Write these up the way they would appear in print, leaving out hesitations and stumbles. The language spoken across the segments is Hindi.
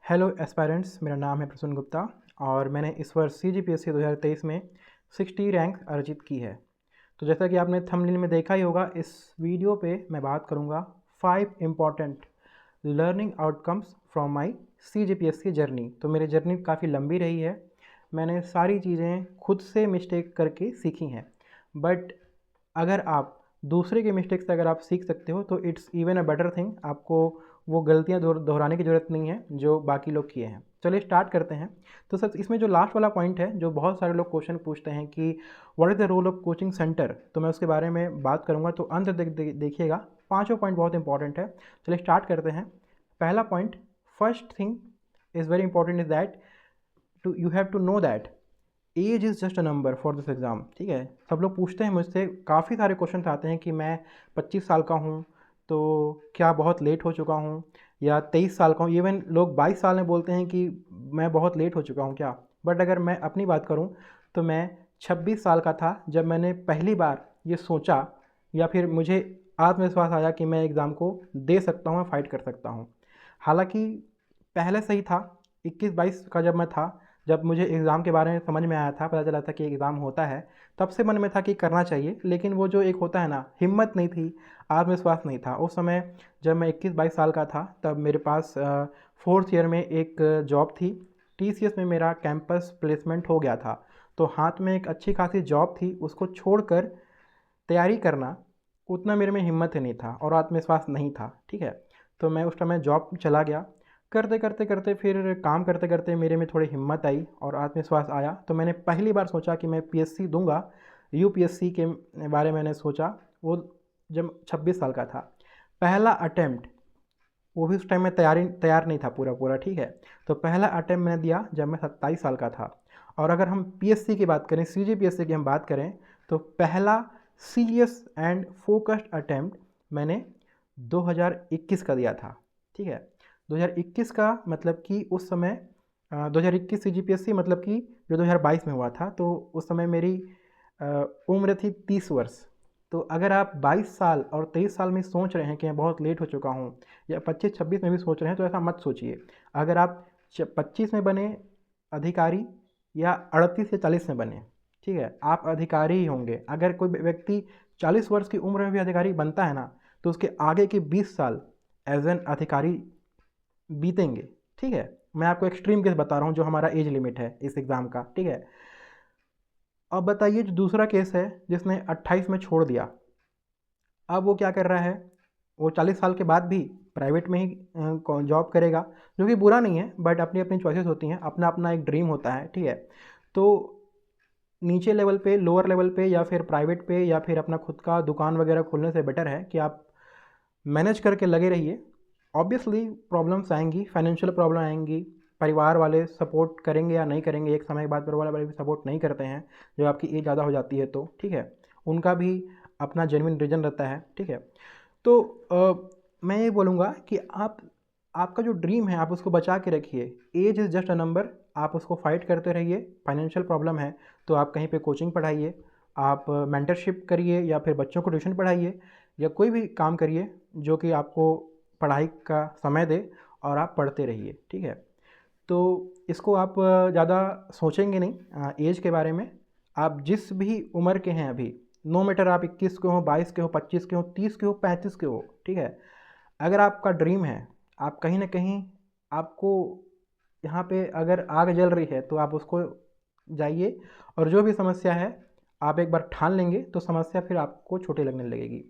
हेलो एस्पायरेंट्स, मेरा नाम है प्रसून गुप्ता और मैंने इस वर्ष CGPSC 2023 में 60 रैंक अर्जित की है। तो जैसा कि आपने थंबनेल में देखा ही होगा, इस वीडियो पे मैं बात करूँगा 5 important learning outcomes from my CGPSC journey. तो मेरी जर्नी काफ़ी लंबी रही है, मैंने सारी चीज़ें खुद से मिस्टेक करके सीखी हैं। बट अगर आप दूसरे के मिस्टेक से अगर आप सीख सकते हो तो it's even a better thing. आपको वो गलतियाँ दोहराने की ज़रूरत नहीं है जो बाकी लोग किए हैं। चलिए स्टार्ट करते हैं। तो सर, इसमें जो लास्ट वाला पॉइंट है, जो बहुत सारे लोग क्वेश्चन पूछते हैं कि what is the role of coaching centre, तो मैं उसके बारे में बात करूँगा। तो अंत तक देखिएगा, पाँचों पॉइंट बहुत इंपॉर्टेंट है। चलिए स्टार्ट करते हैं। पहला point, first thing is very important is that you have to know that age is just a number for this exam. ठीक है, सब लोग पूछते हैं मुझसे, काफ़ी सारे क्वेश्चन आते हैं कि मैं 25 साल का हूँ तो क्या बहुत लेट हो चुका हूँ, या 23 साल का हूँ। इवन लोग 22 साल में बोलते हैं कि मैं बहुत लेट हो चुका हूँ क्या। बट अगर मैं अपनी बात करूँ तो मैं 26 साल का था जब मैंने पहली बार ये सोचा, या फिर मुझे आत्मविश्वास आया कि मैं एग्ज़ाम को दे सकता हूँ, फाइट कर सकता हूँ। हालांकि पहले से ही था, 21-22 का जब मैं था, जब मुझे एग्ज़ाम के बारे में समझ में आया था, पता चला था कि एग्ज़ाम होता है, तब से मन में था कि करना चाहिए। लेकिन वो जो एक होता है ना, हिम्मत नहीं थी, आत्मविश्वास नहीं था। उस समय जब मैं 21-22 साल का था, तब मेरे पास 4th ईयर में एक जॉब थी। TCS में मेरा कैंपस प्लेसमेंट हो गया था, तो हाथ में एक अच्छी खासी जॉब थी। उसको छोड़कर तैयारी करना, उतना मेरे में हिम्मत ही नहीं था और आत्मविश्वास नहीं था। ठीक है, तो मैं उस समय जॉब चला गया। करते करते करते फिर काम करते करते मेरे में थोड़ी हिम्मत आई और आत्मविश्वास आया। तो मैंने पहली बार सोचा कि मैं PSC दूंगा। UPSC के बारे में मैंने सोचा, वो जब 26 साल का था। पहला अटेम्प्ट, वो भी उस टाइम में तैयार नहीं था पूरा पूरा। ठीक है, तो पहला अटेम्प्ट मैंने दिया जब मैं 27 साल का था। और अगर हम PSC की बात करें, CGPSC की हम बात करें, तो पहला सीरियस एंड फोकस्ड अटेम्प्ट मैंने 2021 का दिया था। ठीक है, 2021 का मतलब कि उस समय 2021 CGPSC मतलब कि जो 2022 में हुआ था, तो उस समय मेरी उम्र थी 30 वर्ष। तो अगर आप 22 साल और 23 साल में सोच रहे हैं कि मैं बहुत लेट हो चुका हूँ, या 25-26 में भी सोच रहे हैं, तो ऐसा मत सोचिए। अगर आप 25 में बने अधिकारी, या 38 या 40 में बने, ठीक है, आप अधिकारी ही होंगे। अगर कोई व्यक्ति 40 वर्ष की उम्र में भी अधिकारी बनता है ना, तो उसके आगे के 20 साल एज एन अधिकारी बीतेंगे। ठीक है, मैं आपको एक्सट्रीम केस बता रहा हूँ जो हमारा एज लिमिट है इस एग्ज़ाम का। ठीक है, अब बताइए जो दूसरा केस है जिसने 28 में छोड़ दिया, अब वो क्या कर रहा है। वो 40 साल के बाद भी प्राइवेट में ही जॉब करेगा, जो कि बुरा नहीं है, बट अपनी अपनी चॉइसेस होती हैं, अपना अपना एक ड्रीम होता है। ठीक है, तो नीचे लेवल पे, लोअर लेवल पे, या फिर प्राइवेट पे, या फिर अपना खुद का दुकान वगैरह खोलने से बेटर है कि आप मैनेज करके लगे रहिए। ऑब्वियसली प्रॉब्लम्स आएंगी, फाइनेंशियल प्रॉब्लम आएंगी, परिवार वाले सपोर्ट करेंगे या नहीं करेंगे। एक समय के बाद परिवार वाले भी सपोर्ट नहीं करते हैं जब आपकी एज ज़्यादा हो जाती है तो। ठीक है, उनका भी अपना जेन्युइन रीज़न रहता है। ठीक है, तो मैं ये बोलूँगा कि आपका जो ड्रीम है आप उसको बचा के रखिए। Age is just a number, आप उसको फाइट करते रहिए। फाइनेंशियल प्रॉब्लम है तो आप कहीं पे कोचिंग पढ़ाइए, आप मेंटरशिप करिए, या फिर बच्चों को ट्यूशन पढ़ाइए, या कोई भी काम करिए जो कि आपको पढ़ाई का समय दे, और आप पढ़ते रहिए। ठीक है, तो इसको आप ज़्यादा सोचेंगे नहीं एज के बारे में। आप जिस भी उम्र के हैं अभी, नो मैटर आप 21 के हो, 22 के हो, 25 के हो, 30 के हो, 35 के हो, ठीक है, अगर आपका ड्रीम है, आप कहीं ना कहीं, आपको यहाँ पे अगर आग जल रही है तो आप उसको जाइए, और जो भी समस्या है आप एक बार ठान लेंगे तो समस्या फिर आपको छोटी लगने लगेगी।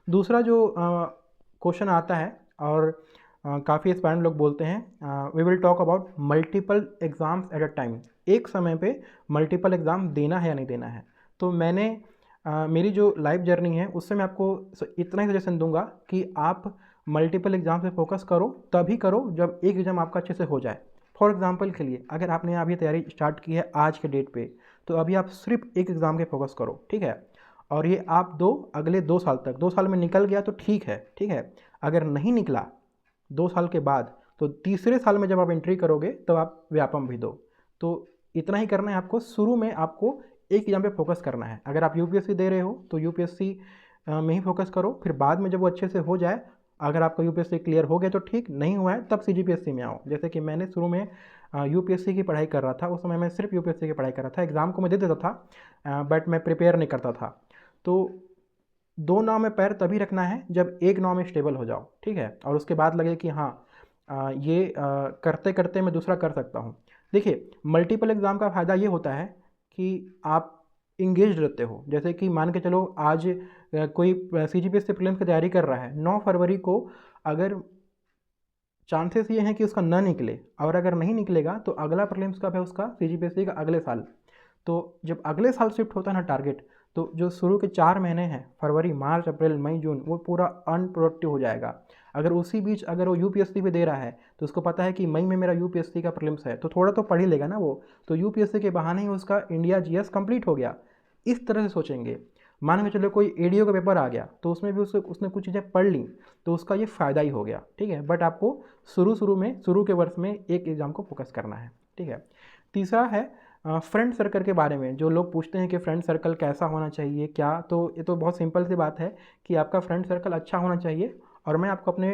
दूसरा जो क्वेश्चन आता है, और काफ़ी एस्पायरेंट लोग बोलते हैं, we will talk about multiple exams at a time. एक समय पे मल्टीपल एग्ज़ाम देना है या नहीं देना है। तो मैंने मेरी जो लाइफ जर्नी है उससे मैं आपको इतना ही सजेशन दूंगा कि आप मल्टीपल एग्ज़ाम पे फोकस करो, तभी करो जब एक एग्ज़ाम आपका अच्छे से हो जाए। फॉर एग्जांपल के लिए, अगर आपने अभी तैयारी स्टार्ट की है आज के डेट पे, तो अभी आप सिर्फ एक एग्ज़ाम के फोकस करो। ठीक है, और ये आप दो अगले 2 साल तक, 2 साल में निकल गया तो ठीक है। ठीक है, अगर नहीं निकला 2 साल के बाद, तो तीसरे साल में जब आप एंट्री करोगे तब आप व्यापम भी दो। तो इतना ही करना है आपको। शुरू में आपको एक एग्जाम पे फोकस करना है। अगर आप UPSC दे रहे हो तो UPSC में ही फोकस करो, फिर बाद में जब वो अच्छे से हो जाए अगर आपका यूपीएससी क्लियर हो गया तो ठीक, नहीं हुआ है तब सीजीपीएससी में आओ। जैसे कि मैंने शुरू में यूपीएससी की पढ़ाई कर रहा था, उस समय मैं सिर्फ यूपीएससी की पढ़ाई कर रहा था, एग्ज़ाम को मैं दे देता था बट मैं प्रिपेयर नहीं करता था। तो 2 नाव में पैर तभी रखना है जब एक नाव में स्टेबल हो जाओ, ठीक है, और उसके बाद लगे कि हाँ ये करते करते मैं दूसरा कर सकता हूँ। देखिए, मल्टीपल एग्ज़ाम का फ़ायदा ये होता है कि आप इंगेज्ड रहते हो। जैसे कि मान के चलो आज कोई सीजीपीएससी प्रीलिम्स की तैयारी कर रहा है, 9 फरवरी को अगर चांसेस ये हैं कि उसका ना निकले, और अगर नहीं निकलेगा तो अगला प्रीलिम्स कब है उसका, सीजीपीएससी का अगले साल। तो जब अगले साल शिफ्ट होता है ना टारगेट, तो जो शुरू के 4 महीने हैं, फरवरी, मार्च, अप्रैल, मई, जून, वो पूरा अनप्रोडक्टिव हो जाएगा। अगर उसी बीच अगर वो यूपीएससी भी दे रहा है तो उसको पता है कि मई में मेरा यूपीएससी का प्रीलिम्स है, तो थोड़ा तो पढ़ ही लेगा ना वो, तो यूपीएससी के बहाने ही उसका इंडिया जीएस कंप्लीट हो गया। इस तरह से सोचेंगे। मान के चलो कोई एडीओ का पेपर आ गया तो उसमें भी उसने कुछ चीज़ें पढ़ ली, तो उसका ये फ़ायदा ही हो गया, ठीक है। बट आपको शुरू के वर्ष में एक एग्ज़ाम को फोकस करना है, ठीक है। तीसरा है फ्रेंड सर्कल के बारे में। जो लोग पूछते हैं कि फ्रेंड सर्कल कैसा होना चाहिए क्या, तो ये तो बहुत सिंपल सी बात है कि आपका फ्रेंड सर्कल अच्छा होना चाहिए। और मैं आपको अपने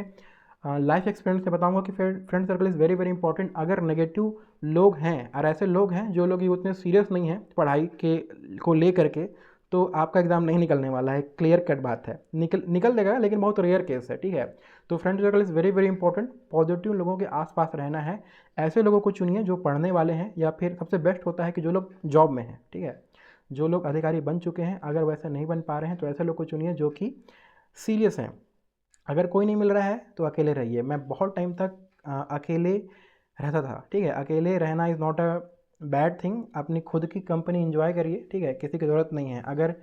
लाइफ एक्सपीरियंस से बताऊंगा कि friend circle is very very important. अगर नेगेटिव लोग हैं और ऐसे लोग हैं जो लोग उतने सीरियस नहीं हैं पढ़ाई के को ले करके, तो आपका एग्ज़ाम नहीं निकलने वाला है, क्लियर कट बात है। निकल देगा लेकिन बहुत रेयर केस है, ठीक है। तो friend circle is very very important. Positive लोगों के आसपास रहना है। ऐसे लोगों को चुनिए जो पढ़ने वाले हैं, या फिर सबसे बेस्ट होता है कि जो लोग जॉब में हैं, ठीक है, जो लोग अधिकारी बन चुके हैं। अगर वैसे नहीं बन पा रहे हैं तो ऐसे लोग को चुनिए जो कि सीरियस हैं। अगर कोई नहीं मिल रहा है तो अकेले रहिए। मैं बहुत टाइम तक अकेले रहता था, ठीक है। अकेले रहना is not a bad thing. अपनी खुद की कंपनी एंजॉय करिए, ठीक है, किसी की ज़रूरत नहीं है। अगर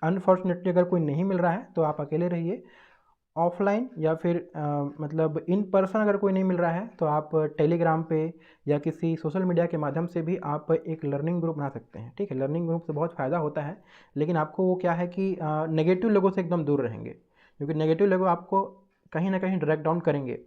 अनफॉर्चुनेटली अगर कोई नहीं मिल रहा है तो आप अकेले रहिए। ऑफलाइन या फिर मतलब इन पर्सन अगर कोई नहीं मिल रहा है तो आप टेलीग्राम पे या किसी सोशल मीडिया के माध्यम से भी आप एक लर्निंग ग्रुप बना सकते हैं, ठीक है। लर्निंग ग्रुप से बहुत फ़ायदा होता है, लेकिन आपको वो क्या है कि नेगेटिव लोगों से एकदम दूर रहेंगे, क्योंकि नेगेटिव लोग आपको कहीं ना कहीं ड्रैग डाउन करेंगे।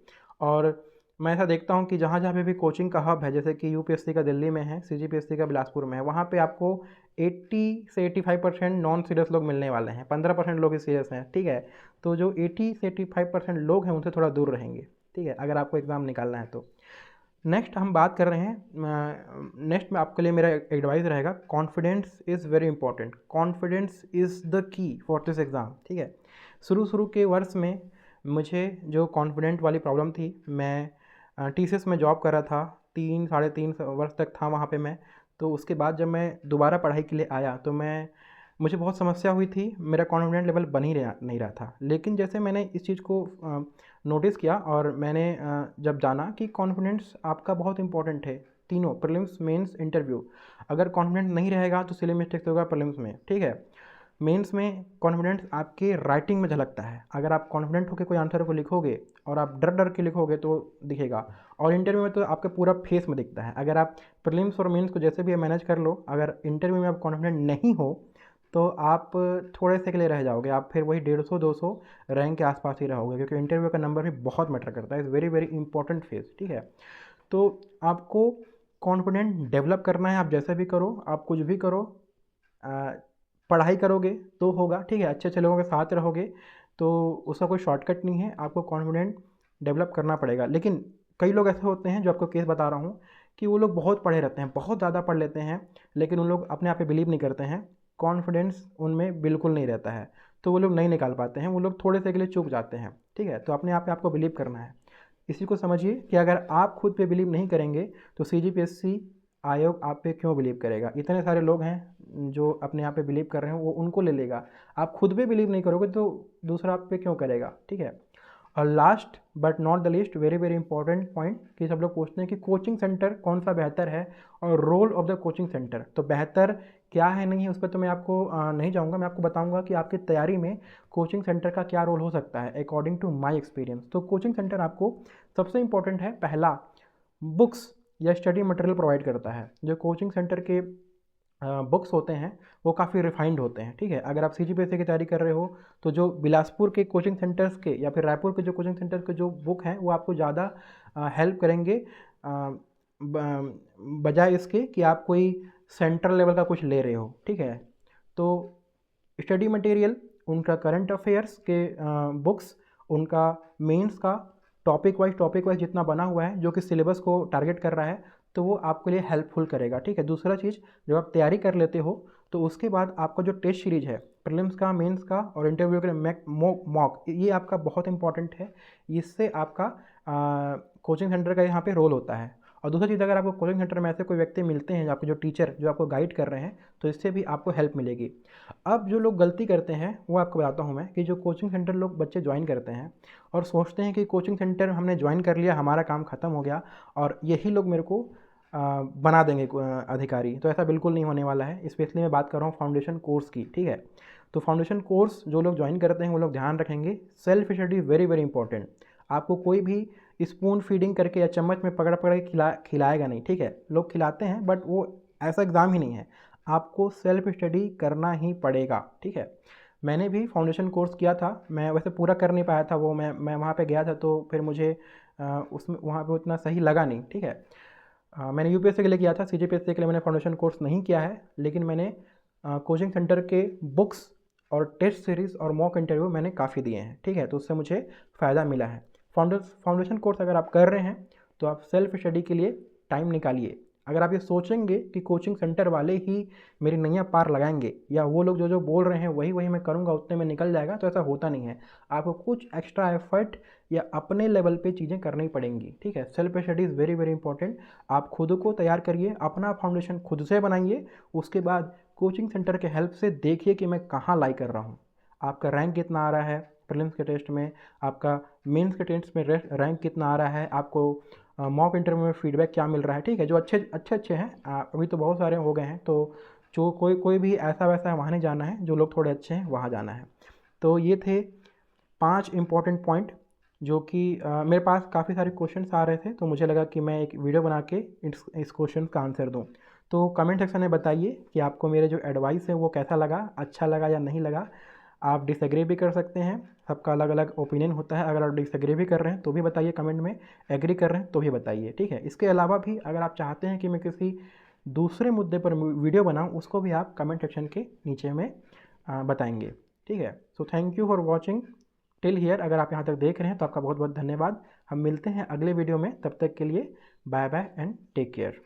और मैं ऐसा देखता हूँ कि जहाँ जहाँ पे भी कोचिंग का हब है, जैसे कि यूपीएससी का दिल्ली में है, सीजीपीएससी का बिलासपुर में है, वहाँ पे आपको 80 से 85% नॉन सीरियस लोग मिलने वाले हैं, 15% लोग ही सीरियस हैं, ठीक है। तो जो 80 से 85% लोग हैं उनसे थोड़ा दूर रहेंगे, ठीक है, अगर आपको एग्ज़ाम निकालना है तो। नेक्स्ट हम बात कर रहे हैं, नेक्स्ट में आपके लिए मेरा एडवाइस रहेगा, confidence is very important. Confidence is the key for this exam, ठीक है। शुरू के वर्ष में मुझे जो कॉन्फिडेंट वाली प्रॉब्लम थी, मैं टीसीएस में जॉब कर रहा था, 3 साढ़े 3 वर्ष तक था वहाँ पे मैं। तो उसके बाद जब मैं दोबारा पढ़ाई के लिए आया तो मुझे बहुत समस्या हुई थी, मेरा कॉन्फिडेंट लेवल बन ही नहीं रहा था। लेकिन जैसे मैंने इस चीज़ को नोटिस किया और मैंने जब जाना कि कॉन्फिडेंस आपका बहुत इंपॉर्टेंट है, तीनों प्रीलिम्स, मेंस, इंटरव्यू। अगर कॉन्फिडेंट नहीं रहेगा तो सिली मिस्टेक्स होगा प्रीलिम्स में, ठीक है। मेंस में कॉन्फिडेंस आपके राइटिंग में झलकता है। अगर आप कॉन्फिडेंट होकर कोई आंसर को लिखोगे और आप डर डर के लिखोगे तो दिखेगा। और इंटरव्यू में तो आपके पूरा फेस में दिखता है। अगर आप प्रीलिम्स और मेंस को जैसे भी मैनेज कर लो, अगर इंटरव्यू में आप कॉन्फिडेंट नहीं हो तो आप थोड़े से के लिए रह जाओगे, आप फिर वही 150-200 रैंक के आसपास ही रहोगे, क्योंकि इंटरव्यू का नंबर भी बहुत मैटर करता है। Is very very important phase, ठीक है। तो आपको कॉन्फिडेंट डेवलप करना है। आप जैसे भी करो, आप कुछ भी करो, पढ़ाई करोगे तो होगा, ठीक है, अच्छे अच्छे लोगों के साथ रहोगे तो उसका कोई शॉर्टकट नहीं है। आपको कॉन्फिडेंट डेवलप करना पड़ेगा। लेकिन कई लोग ऐसे होते हैं, जो आपको केस बता रहा हूँ, कि वो लोग बहुत पढ़े रहते हैं, बहुत ज़्यादा पढ़ लेते हैं, लेकिन उन लोग अपने आप पे बिलीव नहीं करते हैं, कॉन्फिडेंस उनमें बिल्कुल नहीं रहता है, तो वो लोग नहीं निकाल पाते हैं, वो लोग थोड़े से के लिए चूक जाते हैं, ठीक है। तो अपने आप पे आपको बिलीव करना है। इसी को समझिए कि अगर आप खुद पे बिलीव नहीं करेंगे तो सीजीपीएससी आयोग आप पे क्यों बिलीव करेगा। इतने सारे लोग हैं जो अपने आप पे बिलीव कर रहे हैं, वो उनको ले लेगा। आप खुद पे बिलीव नहीं करोगे तो दूसरा आप पे क्यों करेगा, ठीक है। और last but not the least, very very important point, कि सब लोग पूछते हैं कि कोचिंग सेंटर कौन सा बेहतर है और role of the coaching centre. तो बेहतर क्या है नहीं है उस पर तो मैं आपको नहीं जाऊँगा। मैं आपको बताऊँगा कि आपकी तैयारी में कोचिंग सेंटर का क्या रोल हो सकता है अकॉर्डिंग टू माई एक्सपीरियंस। तो कोचिंग सेंटर आपको सबसे इंपॉर्टेंट है, पहला, बुक्स या स्टडी मटेरियल प्रोवाइड करता है। जो कोचिंग सेंटर के बुक्स होते हैं वो काफ़ी रिफाइंड होते हैं, ठीक है। अगर आप सीजीपीएससी की तैयारी कर रहे हो तो जो बिलासपुर के कोचिंग सेंटर्स के या फिर रायपुर के जो कोचिंग सेंटर्स के जो बुक हैं वो आपको ज़्यादा हेल्प करेंगे, बजाय इसके कि आप कोई सेंट्रल लेवल का कुछ ले रहे हो, ठीक है। तो स्टडी मटेरियल, उनका करंट अफेयर्स के बुक्स उनका मेंस का टॉपिक वाइज जितना बना हुआ है जो कि सिलेबस को टारगेट कर रहा है, तो वो आपके लिए हेल्पफुल करेगा, ठीक है। दूसरा चीज़, जब आप तैयारी कर लेते हो तो उसके बाद आपका जो टेस्ट सीरीज है प्रीलिम्स का, मेंस का और इंटरव्यू के लिए मॉक, ये आपका बहुत इंपॉर्टेंट है। इससे आपका कोचिंग सेंटर का यहाँ पे रोल होता है। और दूसरी चीज़, अगर आपको कोचिंग सेंटर में ऐसे कोई व्यक्ति मिलते हैं, आपके जो टीचर जो आपको गाइड कर रहे हैं, तो इससे भी आपको हेल्प मिलेगी। अब जो लोग गलती करते हैं वो आपको बताता हूँ मैं, कि जो कोचिंग सेंटर लोग बच्चे ज्वाइन करते हैं और सोचते हैं कि कोचिंग सेंटर हमने ज्वाइन कर लिया, हमारा काम ख़त्म हो गया और यही लोग मेरे को बना देंगे अधिकारी, तो ऐसा बिल्कुल नहीं होने वाला है। स्पेशली मैं बात कर रहा हूँ फाउंडेशन कोर्स की, ठीक है। तो फाउंडेशन कोर्स जो लोग ज्वाइन करते हैं वो लोग ध्यान रखेंगे, self study very very important. आपको कोई भी स्पून फीडिंग करके या चम्मच में पकड़ पकड़ के खिलाएगा नहीं, ठीक है। लोग खिलाते हैं बट वो ऐसा एग्ज़ाम ही नहीं है, आपको सेल्फ स्टडी करना ही पड़ेगा, ठीक है। मैंने भी फाउंडेशन कोर्स किया था, मैं वैसे पूरा कर नहीं पाया था वो, मैं वहाँ पे गया था तो फिर मुझे उसमें वहाँ पे उतना सही लगा नहीं, ठीक है। मैंने यूपीएससी के लिए किया था, सीजीपीएससी के लिए मैंने फाउंडेशन कोर्स नहीं किया है, लेकिन मैंने कोचिंग सेंटर के बुक्स और टेस्ट सीरीज़ और मॉक इंटरव्यू मैंने काफ़ी दिए हैं, ठीक है। तो उससे मुझे फ़ायदा मिला है। फाउंडेशन कोर्स अगर आप कर रहे हैं तो आप सेल्फ स्टडी के लिए टाइम निकालिए। अगर आप ये सोचेंगे कि कोचिंग सेंटर वाले ही मेरी नैया पार लगाएंगे या वो लोग जो जो बोल रहे हैं वही वही मैं करूँगा उतने में निकल जाएगा, तो ऐसा होता नहीं है। आपको कुछ एक्स्ट्रा एफर्ट या अपने लेवल पे चीज़ें करनी पड़ेंगी, ठीक है। Self study is very very important. आप खुद को तैयार करिए, अपना फाउंडेशन खुद से बनाइए, उसके बाद कोचिंग सेंटर के हेल्प से देखिए कि मैं कहाँ लाई कर रहा हूँ, आपका रैंक कितना आ रहा है प्रीलिम्स के टेस्ट में, आपका मेंस के टेस्ट में रैंक कितना आ रहा है, आपको मॉक इंटरव्यू में फीडबैक क्या मिल रहा है, ठीक है। जो अच्छे हैं, अभी तो बहुत सारे हो गए हैं, तो जो कोई भी ऐसा वैसा वहाँ नहीं जाना है, जो लोग थोड़े अच्छे हैं वहाँ जाना है। तो ये थे 5 इम्पॉर्टेंट पॉइंट जो कि मेरे पास काफ़ी सारे क्वेश्चंस आ रहे थे, तो मुझे लगा कि मैं एक वीडियो बना के इस क्वेश्चन का आंसर दूं। तो कमेंट सेक्शन में बताइए कि आपको मेरे जो एडवाइस है वो कैसा लगा, अच्छा लगा या नहीं लगा। आप डिसएग्री भी कर सकते हैं, सबका अलग अलग ओपिनियन होता है। अगर आप डिसएग्री भी कर रहे हैं तो भी बताइए कमेंट में, एग्री कर रहे हैं तो भी बताइए, ठीक है। इसके अलावा भी अगर आप चाहते हैं कि मैं किसी दूसरे मुद्दे पर वीडियो बनाऊँ, उसको भी आप कमेंट सेक्शन के नीचे में बताएंगे, ठीक है। So thank you for watching till here. अगर आप यहाँ तक देख रहे हैं तो आपका बहुत बहुत धन्यवाद। हम मिलते हैं अगले वीडियो में, तब तक के लिए bye bye and take care.